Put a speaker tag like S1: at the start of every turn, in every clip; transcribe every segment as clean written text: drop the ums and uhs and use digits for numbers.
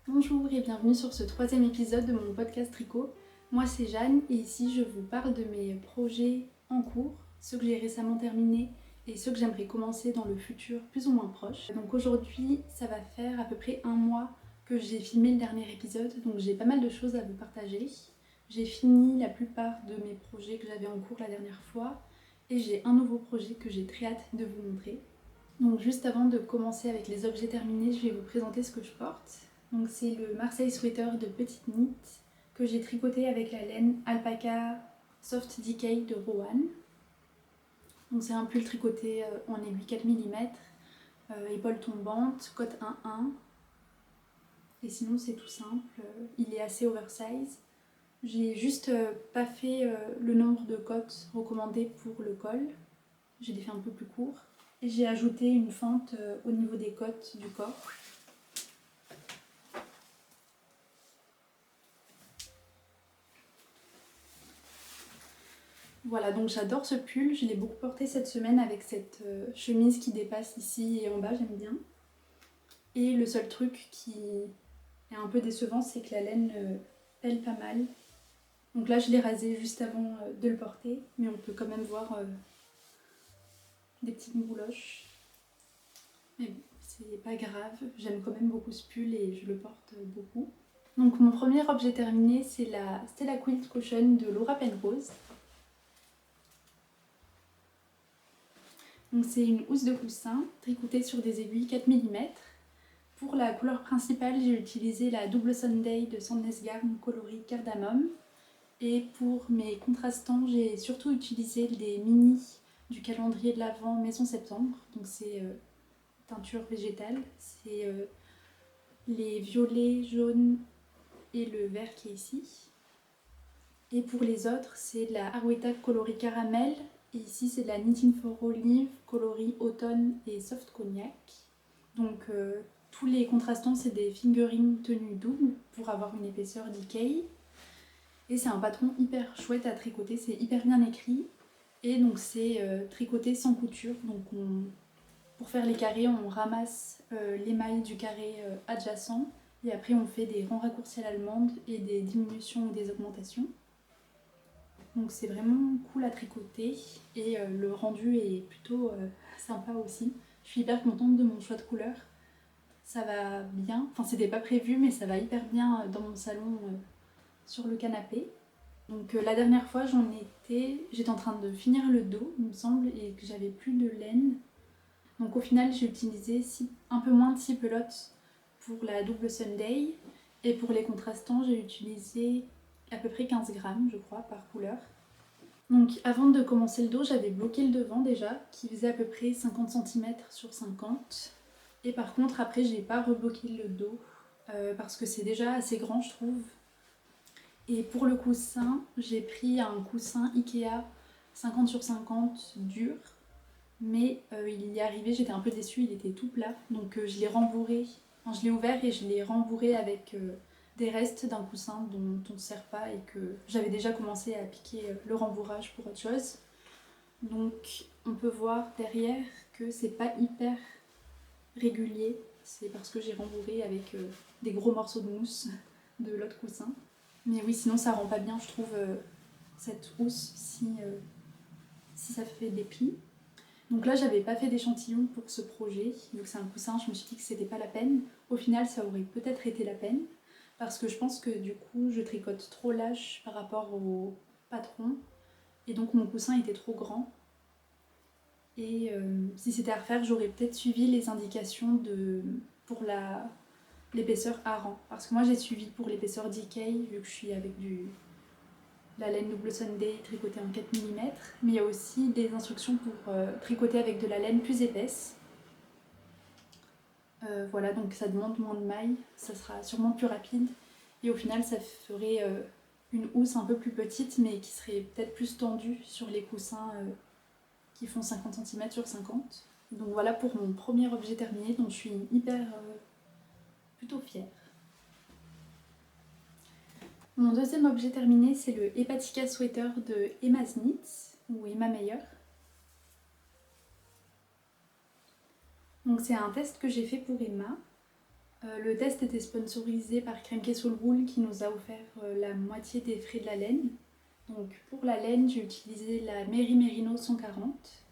S1: Bonjour et bienvenue sur ce troisième épisode de mon podcast tricot. Moi c'est Jeanne et ici je vous parle de mes projets en cours, ceux que j'ai récemment terminés et ceux que j'aimerais commencer dans le futur plus ou moins proche. Donc aujourd'hui ça va faire à peu près un mois que j'ai filmé le dernier épisode, donc j'ai pas mal de choses à vous partager. J'ai fini la plupart de mes projets que j'avais en cours la dernière fois et j'ai un nouveau projet que j'ai très hâte de vous montrer. Donc juste avant de commencer avec les objets terminés, je vais vous présenter ce que je porte. Donc c'est le Marseille Sweater de Petite Knit que j'ai tricoté avec la laine Alpaca Soft Decay de Rowan. Donc c'est un pull tricoté en aiguille 4 mm, épaule tombante, cote 1-1. Et sinon c'est tout simple, il est assez oversize. J'ai juste pas fait le nombre de cotes recommandées pour le col. J'ai les fait un peu plus courts. Et j'ai ajouté une fente au niveau des côtes du corps. Voilà, donc j'adore ce pull, je l'ai beaucoup porté cette semaine avec cette chemise qui dépasse ici et en bas, j'aime bien. Et le seul truc qui est un peu décevant, c'est que la laine pèle pas mal. Donc là, je l'ai rasé juste avant de le porter, mais on peut quand même voir des petites bouloches. Mais bon, c'est pas grave, j'aime quand même beaucoup ce pull et je le porte beaucoup. Donc mon premier objet terminé, c'est la Stella Quilt Cushion de Laura Penrose. Donc c'est une housse de coussin tricotée sur des aiguilles 4 mm. Pour la couleur principale, j'ai utilisé la Double Sunday de Sandnes Garn coloris cardamome. Et pour mes contrastants, j'ai surtout utilisé des mini du calendrier de l'Avent Maison Septembre. Donc c'est teinture végétale. C'est les violets, jaunes et le vert qui est ici. Et pour les autres, c'est de la Arweta coloris caramel. Et ici, c'est de la Knitting for Olive coloris automne et soft cognac. Donc tous les contrastants, c'est des fingering tenus doubles pour avoir une épaisseur decay. Et c'est un patron hyper chouette à tricoter, c'est hyper bien écrit. Et donc c'est tricoté sans couture. Donc pour faire les carrés, on ramasse l'émail du carré adjacent. Et après, on fait des rangs raccourcis à l'allemande et des diminutions ou des augmentations. Donc c'est vraiment cool à tricoter et le rendu est plutôt sympa aussi. Je suis hyper contente de mon choix de couleur. Ça va bien, enfin c'était pas prévu mais ça va hyper bien dans mon salon sur le canapé. Donc la dernière fois j'étais en train de finir le dos il me semble et que j'avais plus de laine. Donc au final j'ai utilisé un peu moins de 6 pelotes pour la double Sunday et pour les contrastants j'ai utilisé à peu près 15 grammes je crois par couleur. Donc avant de commencer le dos, j'avais bloqué le devant déjà, qui faisait à peu près 50 cm sur 50. Et par contre après j'ai pas rebloqué le dos, parce que c'est déjà assez grand je trouve. Et pour le coussin, j'ai pris un coussin Ikea 50 sur 50 dur. Mais il y est arrivé, j'étais un peu déçue, il était tout plat. Donc je l'ai rembourré, enfin, je l'ai ouvert et je l'ai rembourré avec des restes d'un coussin dont on ne sert pas et que j'avais déjà commencé à piquer le rembourrage pour autre chose. Donc on peut voir derrière que c'est pas hyper régulier, c'est parce que j'ai rembourré avec des gros morceaux de mousse de l'autre coussin. Mais oui, sinon ça rend pas bien, je trouve, cette housse si ça fait des plis. Donc là, j'avais pas fait d'échantillon pour ce projet, vu que c'est un coussin, je me suis dit que c'était pas la peine. Au final, ça aurait peut-être été la peine, parce que je pense que du coup, je tricote trop lâche par rapport au patron, et donc mon coussin était trop grand. Et si c'était à refaire, j'aurais peut-être suivi les indications pour l'épaisseur Aran. Parce que moi, j'ai suivi pour l'épaisseur Decay, vu que je suis avec la laine Double Sunday tricotée en 4 mm, mais il y a aussi des instructions pour tricoter avec de la laine plus épaisse. Voilà, donc ça demande moins de mailles, ça sera sûrement plus rapide, et au final ça ferait une housse un peu plus petite, mais qui serait peut-être plus tendue sur les coussins qui font 50 cm sur 50. Donc voilà pour mon premier objet terminé, dont je suis hyper plutôt fière. Mon deuxième objet terminé, c'est le Hepatica Sweater de Emma Knits, ou Emma Meyer. Donc c'est un test que j'ai fait pour Emma. Le test était sponsorisé par Kremke Soulwool qui nous a offert la moitié des frais de la laine. Donc pour la laine, j'ai utilisé la Merry Merino 140.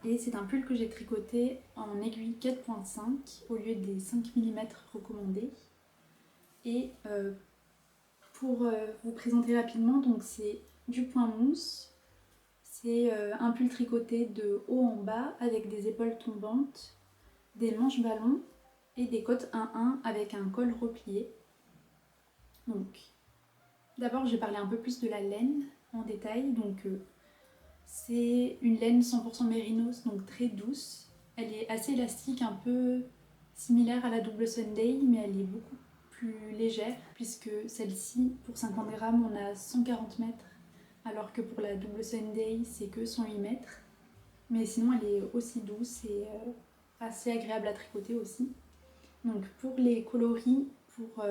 S1: Et c'est un pull que j'ai tricoté en aiguille 4.5 au lieu des 5 mm recommandés. Et pour vous présenter rapidement, donc c'est du point mousse. C'est un pull tricoté de haut en bas avec des épaules tombantes, des manches ballons et des côtes 1-1 avec un col replié. Donc, d'abord, je vais parler un peu plus de la laine en détail. Donc, c'est une laine 100% mérinos, donc très douce. Elle est assez élastique, un peu similaire à la double Sunday, mais elle est beaucoup plus légère puisque celle-ci, pour 50 grammes, on a 140 mètres, alors que pour la double Sunday, c'est que 108 mètres. Mais sinon, elle est aussi douce et assez agréable à tricoter aussi. Donc pour les coloris, pour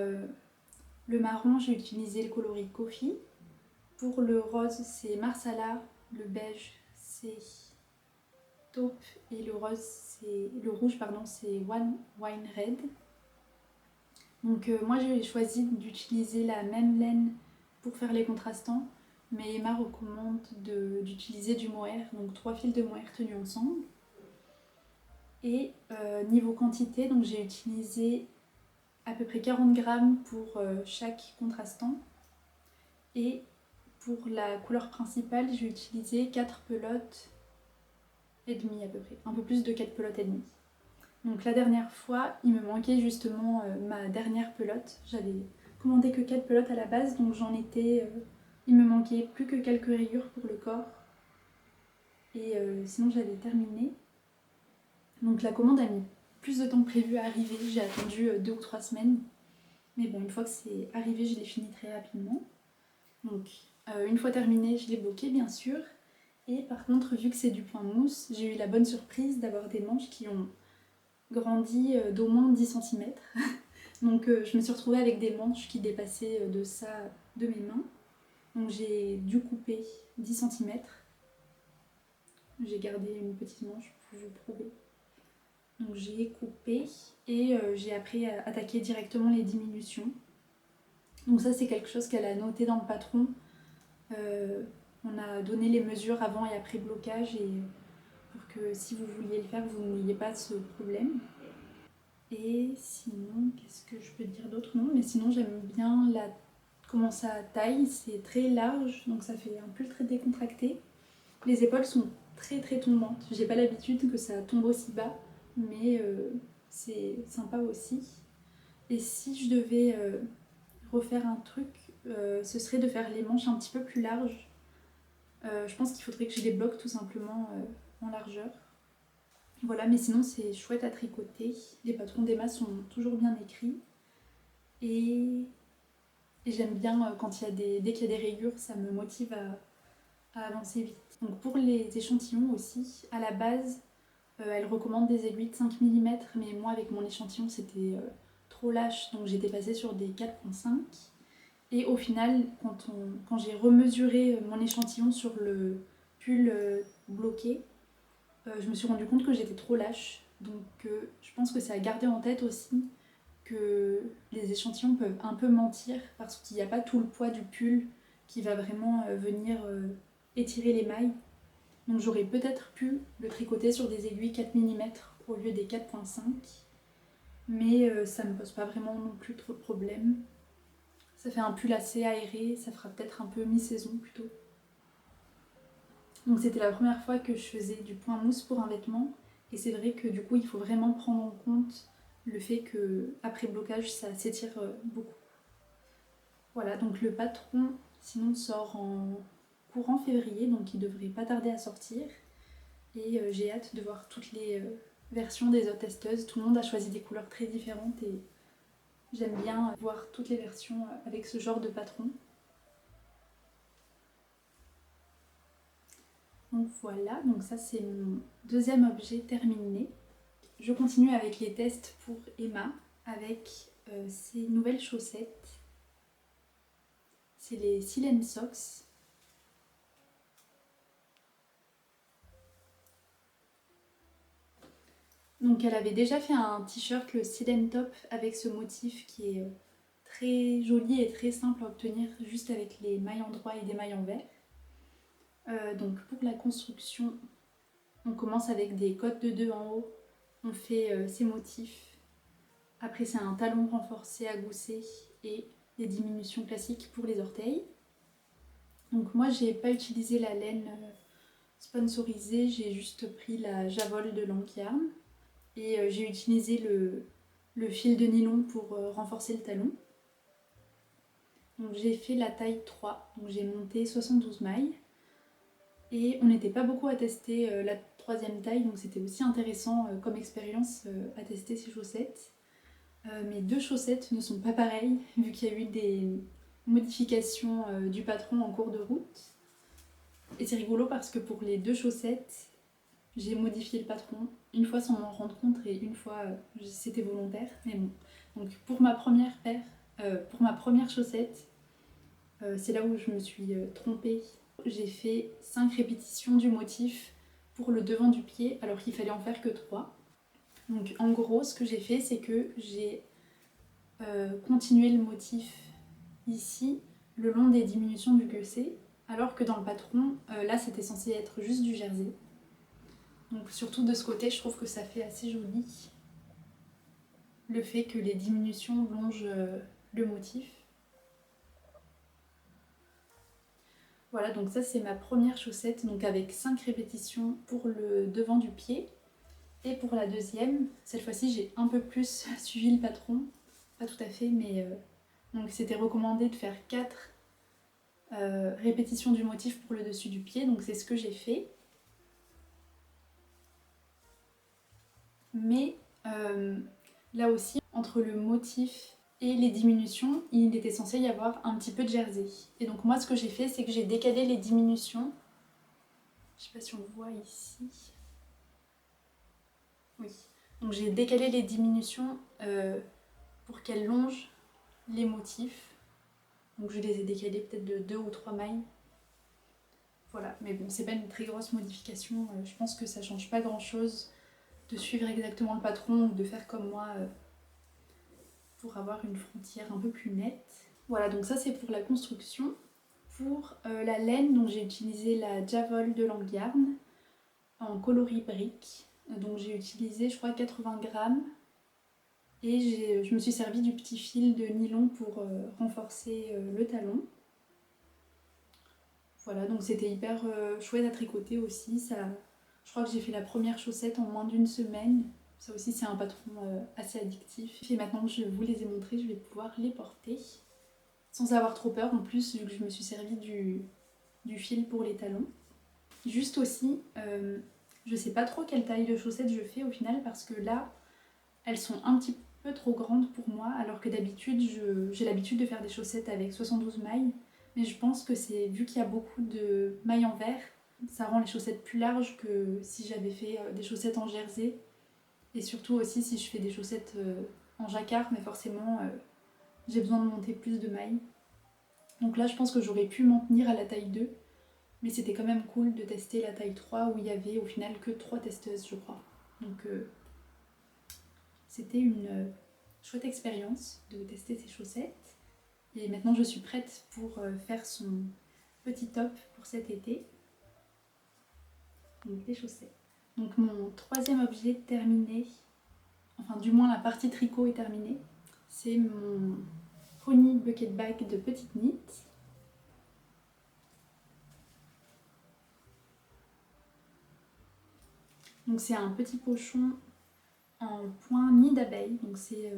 S1: le marron, j'ai utilisé le coloris Coffee. Pour le rose, c'est Marsala. Le beige, c'est Taupe. Et le rouge, c'est Wine Red. Donc moi, j'ai choisi d'utiliser la même laine pour faire les contrastants. Mais Emma recommande d'utiliser du mohair, donc 3 fils de mohair tenus ensemble. Et niveau quantité, donc j'ai utilisé à peu près 40 grammes pour chaque contrastant. Et pour la couleur principale, j'ai utilisé 4 pelotes et demie à peu près, un peu plus de 4 pelotes et demie. Donc la dernière fois, il me manquait justement ma dernière pelote. J'avais commandé que 4 pelotes à la base, donc il me manquait plus que quelques rayures pour le corps. Et sinon j'avais terminé. Donc la commande a mis plus de temps que prévu à arriver, j'ai attendu 2 ou 3 semaines. Mais bon, une fois que c'est arrivé, je l'ai fini très rapidement. Donc une fois terminé, je l'ai bloqué bien sûr. Et par contre, vu que c'est du point mousse, j'ai eu la bonne surprise d'avoir des manches qui ont grandi d'au moins 10 cm. Donc je me suis retrouvée avec des manches qui dépassaient de ça de mes mains. Donc j'ai dû couper 10 cm. J'ai gardé une petite manche pour vous prouver. Donc j'ai coupé et j'ai après attaqué directement les diminutions. Donc ça c'est quelque chose qu'elle a noté dans le patron. On a donné les mesures avant et après blocage et pour que si vous vouliez le faire, vous n'ayez pas ce problème. Et sinon, qu'est-ce que je peux dire d'autre? Non, mais sinon j'aime bien comment ça taille, c'est très large, donc ça fait un pull très décontracté. Les épaules sont très très tombantes, j'ai pas l'habitude que ça tombe aussi bas, mais c'est sympa aussi. Et si je devais refaire un truc, ce serait de faire les manches un petit peu plus larges. Je pense qu'il faudrait que je les bloque tout simplement en largeur. Voilà, mais sinon c'est chouette à tricoter. Les patrons d'Emma sont toujours bien écrits. Et j'aime bien quand dès qu'il y a des rayures, ça me motive à avancer vite. Donc pour les échantillons aussi, à la base, elle recommande des aiguilles de 5 mm, mais moi avec mon échantillon c'était trop lâche, donc j'étais passée sur des 4.5. Et au final, quand j'ai remesuré mon échantillon sur le pull bloqué, je me suis rendu compte que j'étais trop lâche. Donc je pense que c'est à garder en tête aussi que les échantillons peuvent un peu mentir parce qu'il n'y a pas tout le poids du pull qui va vraiment venir étirer les mailles. Donc j'aurais peut-être pu le tricoter sur des aiguilles 4 mm au lieu des 4.5. Mais ça ne me pose pas vraiment non plus trop de problème. Ça fait un pull assez aéré, ça fera peut-être un peu mi-saison plutôt. Donc c'était la première fois que je faisais du point mousse pour un vêtement. Et c'est vrai que du coup il faut vraiment prendre en compte le fait que après blocage ça s'étire beaucoup. Voilà, donc le patron sinon sort en courant février, donc il devrait pas tarder à sortir. Et j'ai hâte de voir toutes les versions des autres testeuses. Tout le monde a choisi des couleurs très différentes et j'aime bien voir toutes les versions avec ce genre de patron. Donc voilà, donc ça c'est mon deuxième objet terminé. Je continue avec les tests pour Emma avec ses nouvelles chaussettes. C'est les Silent Socks. Donc elle avait déjà fait un t-shirt, le Silent Top, avec ce motif qui est très joli et très simple à obtenir juste avec les mailles en droit et des mailles en vert. Donc pour la construction, on commence avec des côtes de 2 en haut, on fait ces motifs. Après c'est un talon renforcé à gousset et des diminutions classiques pour les orteils. Donc moi j'ai pas utilisé la laine sponsorisée, j'ai juste pris la Javol de Lankyarn et j'ai utilisé le fil de nylon pour renforcer le talon. Donc j'ai fait la taille 3, donc j'ai monté 72 mailles. Et on n'était pas beaucoup à tester la 3e taille, donc c'était aussi intéressant comme expérience à tester ces chaussettes. Mes 2 chaussettes ne sont pas pareilles, vu qu'il y a eu des modifications du patron en cours de route. Et c'est rigolo parce que pour les 2 chaussettes, j'ai modifié le patron, une fois sans m'en rendre compte et une fois c'était volontaire. Mais bon, donc pour ma première paire, pour ma première chaussette, c'est là où je me suis trompée. J'ai fait 5 répétitions du motif pour le devant du pied alors qu'il fallait en faire que 3. Donc en gros ce que j'ai fait c'est que j'ai continué le motif ici le long des diminutions du gusset alors que dans le patron là c'était censé être juste du jersey. Donc surtout de ce côté je trouve que ça fait assez joli le fait que les diminutions longent le motif. Voilà, donc ça c'est ma première chaussette, donc avec 5 répétitions pour le devant du pied. Et pour la deuxième, cette fois-ci j'ai un peu plus suivi le patron, pas tout à fait, mais donc c'était recommandé de faire 4 répétitions du motif pour le dessus du pied, donc c'est ce que j'ai fait. Mais là aussi, entre le motif et les diminutions, il était censé y avoir un petit peu de jersey. Et donc moi ce que j'ai fait, c'est que j'ai décalé les diminutions. Je sais pas si on voit ici. Oui. Donc j'ai décalé les diminutions pour qu'elles longent les motifs. Donc je les ai décalées peut-être de 2 ou 3 mailles. Voilà, mais bon, c'est pas une très grosse modification. Je pense que ça change pas grand-chose de suivre exactement le patron ou de faire comme moi pour avoir une frontière un peu plus nette. Voilà, donc ça c'est pour la construction. Pour la laine, donc j'ai utilisé la Javol de Lankyarn en coloris brique. Donc j'ai utilisé je crois 80 grammes et je me suis servi du petit fil de nylon pour renforcer le talon. Voilà, donc c'était hyper chouette à tricoter aussi. Je crois que j'ai fait la première chaussette en moins d'1 semaine. Ça aussi c'est un patron assez addictif. Et maintenant que je vous les ai montrés, je vais pouvoir les porter sans avoir trop peur en plus vu que je me suis servi du fil pour les talons. Juste aussi, je sais pas trop quelle taille de chaussettes je fais au final parce que là, elles sont un petit peu trop grandes pour moi alors que d'habitude, j'ai l'habitude de faire des chaussettes avec 72 mailles. Mais je pense que c'est vu qu'il y a beaucoup de mailles en verre, ça rend les chaussettes plus larges que si j'avais fait des chaussettes en jersey. Et surtout aussi si je fais des chaussettes en jacquard, mais forcément j'ai besoin de monter plus de mailles. Donc là je pense que j'aurais pu m'en tenir à la taille 2. Mais c'était quand même cool de tester la taille 3 où il y avait au final que 3 testeuses je crois. Donc c'était une chouette expérience de tester ces chaussettes. Et maintenant je suis prête pour faire son petit top pour cet été. Donc les chaussettes. Donc mon 3e objet terminé, enfin du moins la partie tricot est terminée, c'est mon Pony Bucket Bag de Petite Knit. Donc c'est un petit pochon en point nid d'abeille, donc c'est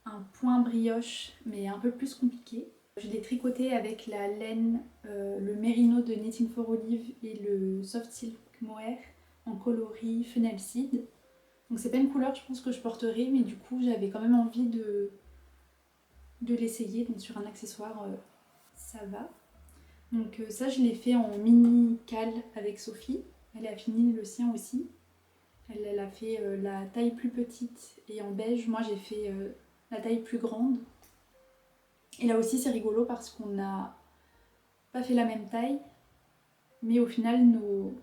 S1: un point brioche mais un peu plus compliqué. Je l'ai tricoté avec la laine, le mérino de Knitting for Olive et le Soft Silk Mohair en coloris Fennel Seed. Donc c'est pas une couleur je pense que je porterai, mais du coup j'avais quand même envie de l'essayer, donc sur un accessoire ça va. Donc ça je l'ai fait en mini cal avec Sophie, elle a fini le sien aussi. Elle a fait la taille plus petite et en beige, moi j'ai fait la taille plus grande. Et là aussi c'est rigolo parce qu'on n'a pas fait la même taille, mais au final nos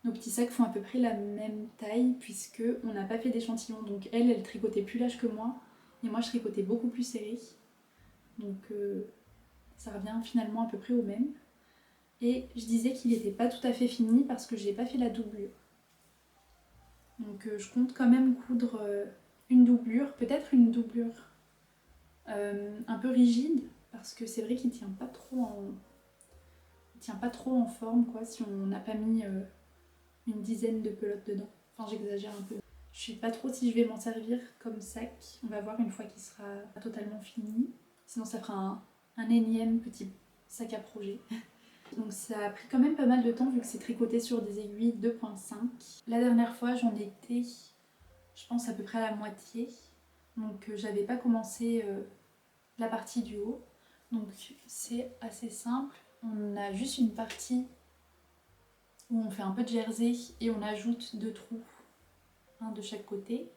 S1: nos petits sacs font à peu près la même taille puisque on n'a pas fait d'échantillon. Donc elle tricotait plus large que moi et moi je tricotais beaucoup plus serré. Donc ça revient finalement à peu près au même. Et je disais qu'il n'était pas tout à fait fini parce que j'ai pas fait la doublure. Donc je compte quand même coudre une doublure, peut-être une doublure un peu rigide parce que c'est vrai qu'il tient pas trop en forme quoi si on n'a pas mis une dizaine de pelotes dedans. Enfin j'exagère un peu. Je sais pas trop si je vais m'en servir comme sac. On va voir une fois qu'il sera totalement fini. Sinon ça fera un énième petit sac à projet. Donc ça a pris quand même pas mal de temps vu que c'est tricoté sur des aiguilles 2.5. La dernière fois j'en étais, je pense à peu près à la moitié. Donc j'avais pas commencé la partie du haut. Donc c'est assez simple. On a juste une partie où on fait un peu de jersey et on ajoute 2 trous, un de chaque côté.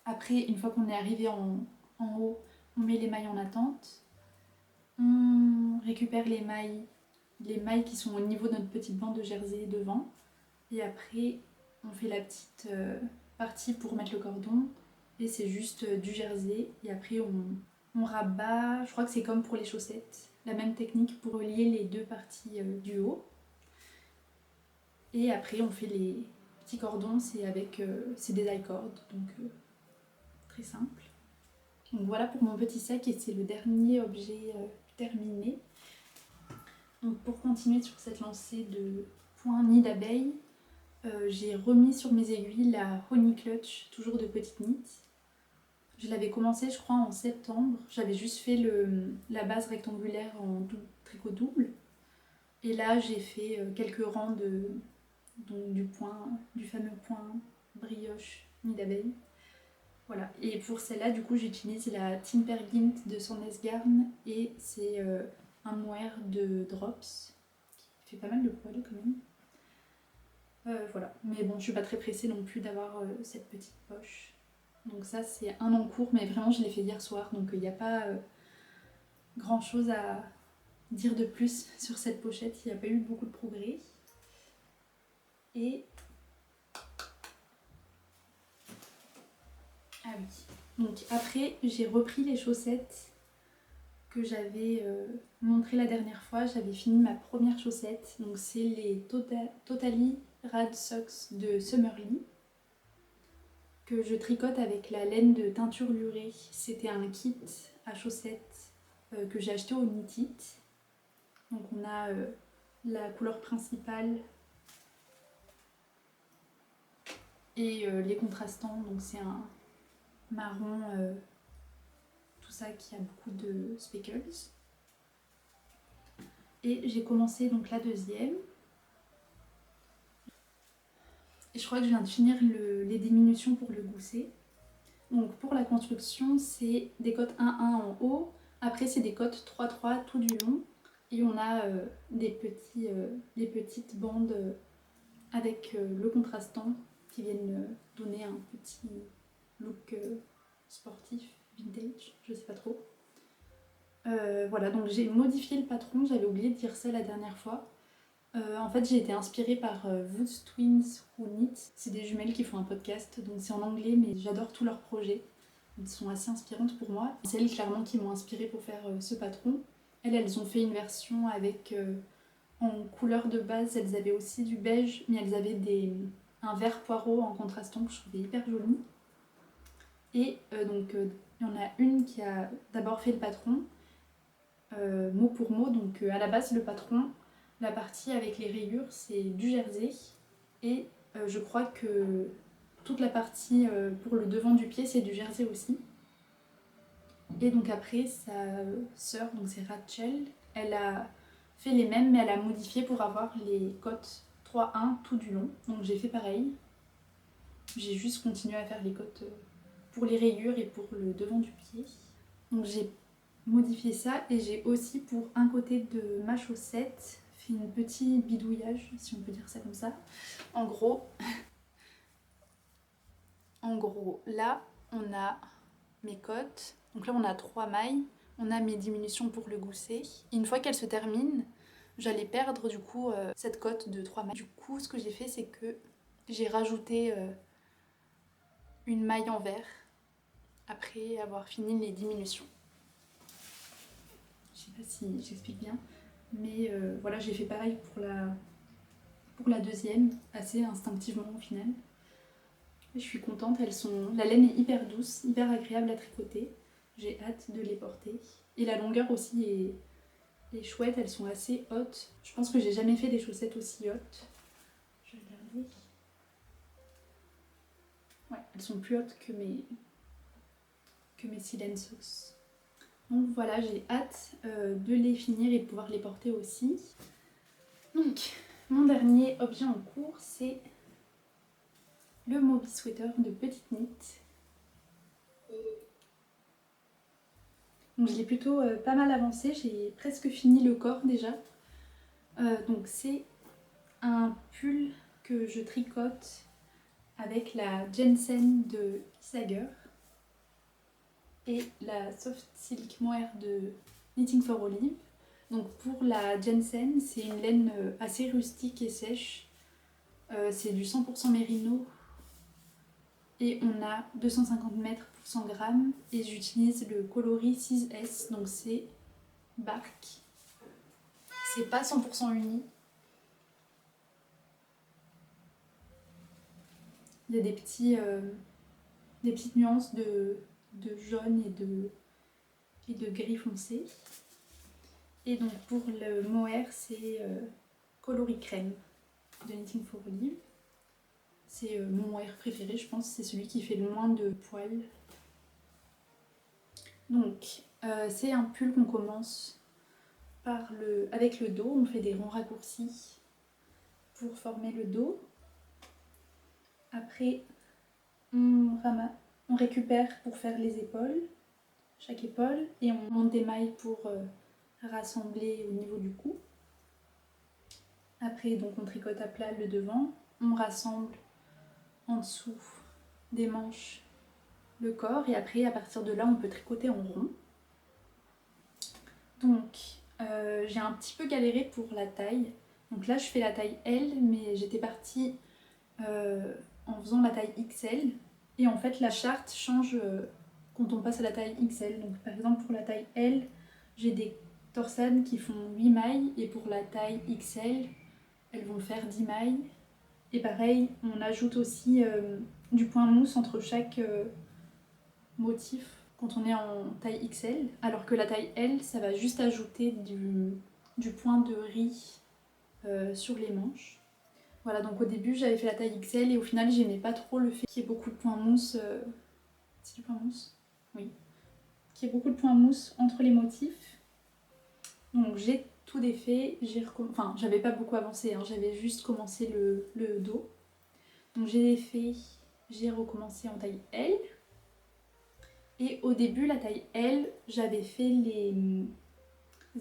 S1: Après, une fois qu'on est arrivé en haut, on met les mailles en attente. On récupère les mailles qui sont au niveau de notre petite bande de jersey devant. Et après, on fait la petite partie pour mettre le cordon. Et c'est juste du jersey. Et après, on rabat. Je crois que c'est comme pour les chaussettes. La même technique pour relier les deux parties du haut. Et après, on fait les petits cordons. C'est des I-cords. Donc, très simple. Donc voilà pour mon petit sac. Et c'est le dernier objet terminé. Donc pour continuer sur cette lancée de point nid d'abeille, j'ai remis sur mes aiguilles la Honey Clutch, toujours de petite nit. Je l'avais commencé je crois en septembre, j'avais juste fait la base rectangulaire en tricot double. Et là j'ai fait quelques rangs du fameux point brioche nid d'abeille. Voilà, et pour celle-là du coup j'utilise la Timpergint de Sandnes Garn et c'est un mohair de Drops qui fait pas mal de poils quand même. Voilà, mais bon je suis pas très pressée non plus d'avoir cette petite poche. Donc ça c'est un en cours, mais vraiment je l'ai fait hier soir, donc il n'y a pas grand chose à dire de plus sur cette pochette, il n'y a pas eu beaucoup de progrès. Et... ah oui, donc après j'ai repris les chaussettes que j'avais montrées la dernière fois, j'avais fini ma première chaussette, donc c'est les Totally Rad Socks de Summerly que je tricote avec la laine de teinture lurée. C'était un kit à chaussettes que j'ai acheté au Knit It. Donc on a la couleur principale et les contrastants, donc c'est un marron, tout ça qui a beaucoup de speckles. Et j'ai commencé donc la deuxième. Et je crois que je viens de finir les diminutions pour le gousset. Donc pour la construction, c'est des cotes 1-1 en haut, après c'est des cotes 3-3 tout du long. Et on a les petites bandes avec le contrastant qui viennent donner un petit look sportif, vintage, je sais pas trop. Voilà, donc j'ai modifié le patron, j'avais oublié de dire ça la dernière fois. En fait, j'ai été inspirée par Woods Twins Who Knit. C'est des jumelles qui font un podcast, donc c'est en anglais, mais j'adore tous leurs projets. Elles sont assez inspirantes pour moi. C'est elles clairement qui m'ont inspirée pour faire ce patron. Elles ont fait une version avec en couleur de base, elles avaient aussi du beige, mais elles avaient un vert poireau en contrastant que je trouvais hyper joli. Et donc il y en a une qui a d'abord fait le patron, mot pour mot. Donc à la base, le patron, la partie avec les rayures, c'est du jersey. Et je crois que toute la partie pour le devant du pied, c'est du jersey aussi. Et donc après, sa sœur, donc c'est Rachel, elle a fait les mêmes, mais elle a modifié pour avoir les cotes 3-1 tout du long. Donc j'ai fait pareil. J'ai juste continué à faire les cotes pour les rayures et pour le devant du pied. Donc j'ai modifié ça et j'ai aussi pour un côté de ma chaussette fait un petit bidouillage, si on peut dire ça comme ça. En gros, là on a mes cotes. Donc là on a 3 mailles, on a mes diminutions pour le gousset. Une fois qu'elles se terminent, j'allais perdre du coup cette cote de 3 mailles. Du coup, ce que j'ai fait, c'est que j'ai rajouté une maille en vert après avoir fini les diminutions. Je sais pas si j'explique bien, mais voilà, j'ai fait pareil pour la deuxième, assez instinctivement au final. Et je suis contente, la laine est hyper douce, hyper agréable à tricoter. J'ai hâte de les porter. Et la longueur aussi est chouette, elles sont assez hautes. Je pense que j'ai jamais fait des chaussettes aussi hautes. Je vais regarder. Ouais, elles sont plus hautes que mes Silensos. Donc voilà, j'ai hâte de les finir et de pouvoir les porter aussi. Donc, mon dernier objet en cours, c'est le Moby Sweater de Petite Knit. Donc je l'ai plutôt pas mal avancé, j'ai presque fini le corps déjà. Donc c'est un pull que je tricote avec la Jensen de Isager et la Soft Silk Mohair de Knitting for Olive. Donc pour la Jensen, c'est une laine assez rustique et sèche. C'est du 100% mérino et on a 250 mètres pour 100 grammes et j'utilise le coloris 6S, donc c'est bark. C'est pas 100% uni. Il y a des petites nuances de jaune et de gris foncé. Et donc pour le mohair, c'est coloris crème de Knitting for Olive. C'est mon mohair préféré, je pense. C'est celui qui fait le moins de poils. Donc c'est un pull qu'on commence avec le dos. On fait des ronds raccourcis pour former le dos. Après, on récupère pour faire les épaules, chaque épaule, et on monte des mailles pour rassembler au niveau du cou. Après, donc on tricote à plat le devant, on rassemble en dessous des manches le corps, et après à partir de là on peut tricoter en rond. Donc j'ai un petit peu galéré pour la taille. Donc là je fais la taille L, mais j'étais partie en faisant la taille XL. Et en fait la charte change quand on passe à la taille XL. Donc par exemple pour la taille L, j'ai des torsades qui font 8 mailles, et pour la taille XL, elles vont faire 10 mailles. Et pareil, on ajoute aussi du point mousse entre chaque motif quand on est en taille XL, alors que la taille L, ça va juste ajouter du point de riz sur les manches. Voilà, donc au début j'avais fait la taille XL et au final j'aimais pas trop le fait qu'il y ait beaucoup de points mousse. C'est du point mousse? Oui. Qu'il y ait beaucoup de points mousse entre les motifs. Donc j'ai tout défait, enfin j'avais pas beaucoup avancé, hein, j'avais juste commencé le dos. Donc j'ai défait, j'ai recommencé en taille L. Et au début, la taille L, j'avais fait les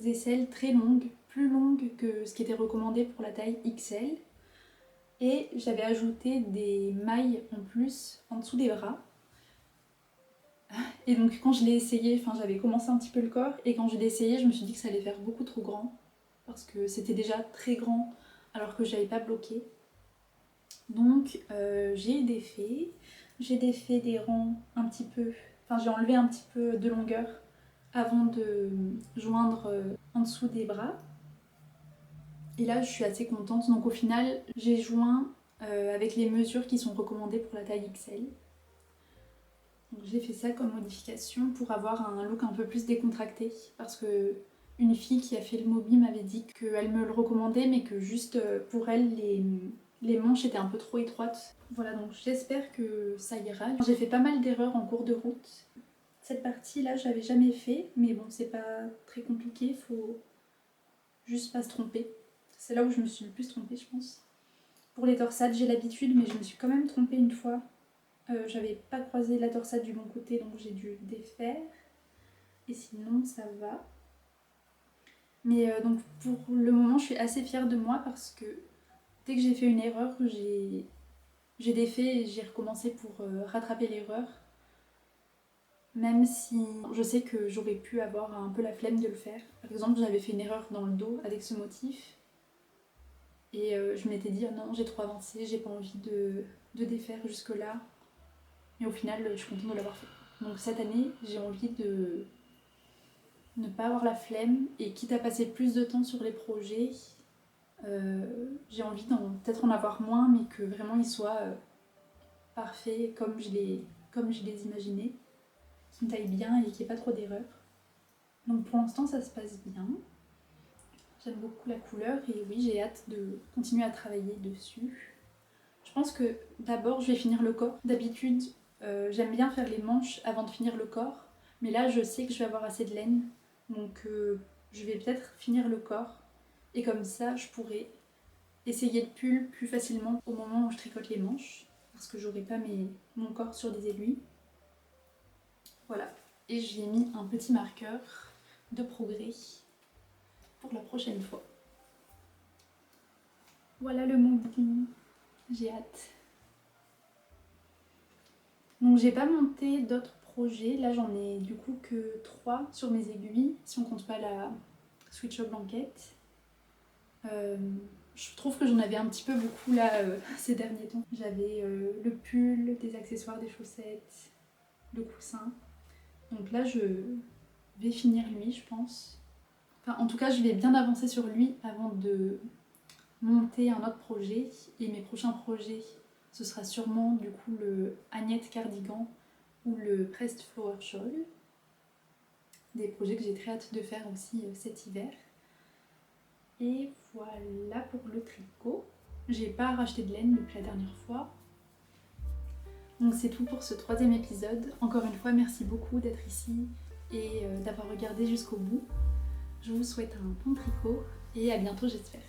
S1: aisselles très longues, plus longues que ce qui était recommandé pour la taille XL. Et j'avais ajouté des mailles en plus en dessous des bras. Et donc quand je l'ai essayé, enfin j'avais commencé un petit peu le corps, et quand je l'ai essayé, je me suis dit que ça allait faire beaucoup trop grand, parce que c'était déjà très grand alors que j'avais pas bloqué. Donc j'ai défait des rangs un petit peu, enfin j'ai enlevé un petit peu de longueur avant de joindre en dessous des bras. Et là je suis assez contente, donc au final j'ai joint avec les mesures qui sont recommandées pour la taille XL. Donc j'ai fait ça comme modification pour avoir un look un peu plus décontracté, parce que une fille qui a fait le Moby m'avait dit qu'elle me le recommandait, mais que juste pour elle les manches étaient un peu trop étroites. Voilà, donc j'espère que ça ira. J'ai fait pas mal d'erreurs en cours de route. Cette partie-là, je l'avais jamais fait, mais bon, c'est pas très compliqué, faut juste pas se tromper. C'est là où je me suis le plus trompée, je pense. Pour les torsades, j'ai l'habitude, mais je me suis quand même trompée une fois. J'avais pas croisé la torsade du bon côté, donc j'ai dû défaire. Et sinon, ça va. Mais donc pour le moment, je suis assez fière de moi, parce que dès que j'ai fait une erreur, j'ai défait et j'ai recommencé pour rattraper l'erreur. même si je sais que j'aurais pu avoir un peu la flemme de le faire. Par exemple, j'avais fait une erreur dans le dos avec ce motif et je m'étais dit oh non, j'ai trop avancé, j'ai pas envie de défaire jusque là. Et au final, je suis contente de l'avoir fait. Donc cette année, j'ai envie de ne pas avoir la flemme et quitte à passer plus de temps sur les projets, j'ai envie peut-être en avoir moins, mais que vraiment ils soient parfaits comme je les imaginais, qu'ils me taillent bien et qu'il n'y ait pas trop d'erreurs. Donc pour l'instant ça se passe bien. J'aime beaucoup la couleur et oui, j'ai hâte de continuer à travailler dessus. Je pense que d'abord je vais finir le corps. D'habitude j'aime bien faire les manches avant de finir le corps, mais là je sais que je vais avoir assez de laine, donc je vais peut-être finir le corps et comme ça je pourrai essayer le pull plus facilement au moment où je tricote les manches parce que j'aurai pas mon corps sur des aiguilles. Voilà, et j'y ai mis un petit marqueur de progrès pour la prochaine fois. Voilà le mooding, j'ai hâte. Donc j'ai pas monté d'autres projets, là j'en ai du coup que 3 sur mes aiguilles, si on compte pas la Switch Blanket. Je trouve que j'en avais un petit peu beaucoup là ces derniers temps. J'avais le pull, des accessoires, des chaussettes, le coussin. Donc là je vais finir lui je pense. Enfin en tout cas je vais bien avancer sur lui avant de monter un autre projet. Et mes prochains projets ce sera sûrement du coup le Agnette Cardigan ou le Pressed Flower Shawl. Des projets que j'ai très hâte de faire aussi cet hiver. Et voilà pour le tricot. J'ai pas racheté de laine depuis la dernière fois. Donc c'est tout pour ce 3e épisode. Encore une fois, merci beaucoup d'être ici et d'avoir regardé jusqu'au bout. Je vous souhaite un bon tricot et à bientôt j'espère.